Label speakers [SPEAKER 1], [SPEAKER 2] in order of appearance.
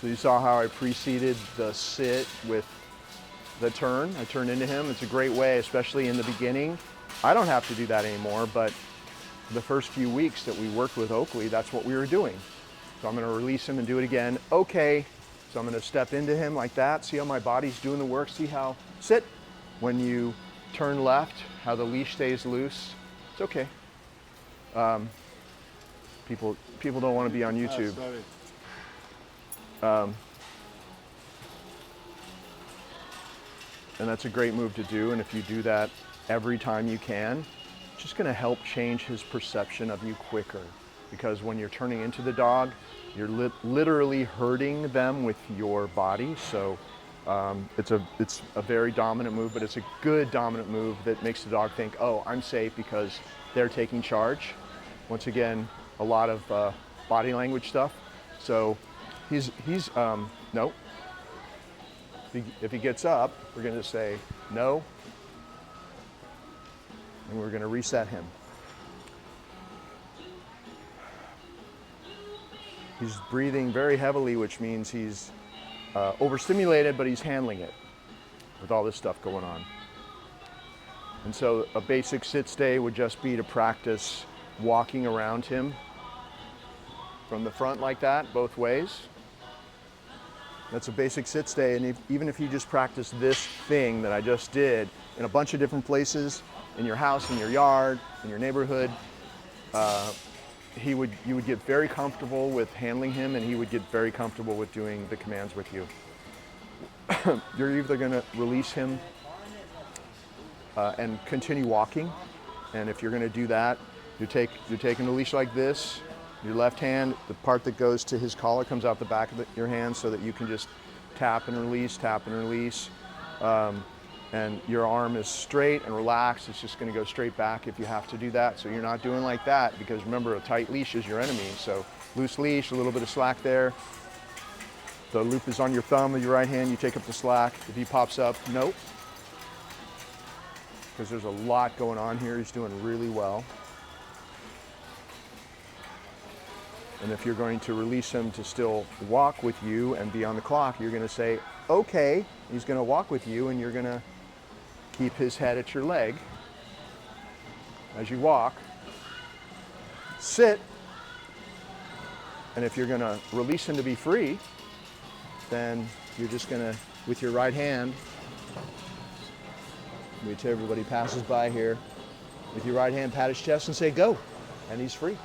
[SPEAKER 1] So you saw how I preceded the sit with the turn. I turned into him. It's a great way, especially in the beginning. I don't have to do that anymore, but the first few weeks that we worked with Oakley, that's what we were doing. So I'm gonna release him and do it again. Okay, so I'm gonna step into him like that. See how my body's doing the work? See how, sit. When you turn left, how the leash stays loose. It's okay. People don't want to be on YouTube. And that's a great move to do. And if you do that every time you can, it's just going to help change his perception of you quicker. Because when you're turning into the dog, you're literally hurting them with your body. So it's a very dominant move, but it's a good dominant move that makes the dog think, oh, I'm safe because they're taking charge. Once again, a lot of body language stuff. So he's no. If he gets up, we're going to say no, and we're going to reset him. He's breathing very heavily, which means he's overstimulated, but he's handling it with all this stuff going on. And so a basic sit stay would just be to practice walking around him from the front like that, both ways. That's a basic sit stay, and even if you just practice this thing that I just did in a bunch of different places, in your house, in your yard, in your neighborhood, you would get very comfortable with handling him, and he would get very comfortable with doing the commands with you. You're either going to release him and continue walking, and if you're going to do that, you're taking the leash like this. Your left hand, the part that goes to his collar comes out the back of your hand so that you can just tap and release, tap and release. And your arm is straight and relaxed. It's just going to go straight back if you have to do that. So you're not doing like that because remember, a tight leash is your enemy. So loose leash, a little bit of slack there. The loop is on your thumb of your right hand. You take up the slack. If he pops up, nope. Because there's a lot going on here. He's doing really well. And if you're going to release him to still walk with you and be on the clock, you're going to say, okay. He's going to walk with you, and you're going to keep his head at your leg as you walk. Sit. And if you're going to release him to be free, then you're just going to, with your right hand, wait till everybody passes by here, with your right hand pat his chest and say, go. And he's free.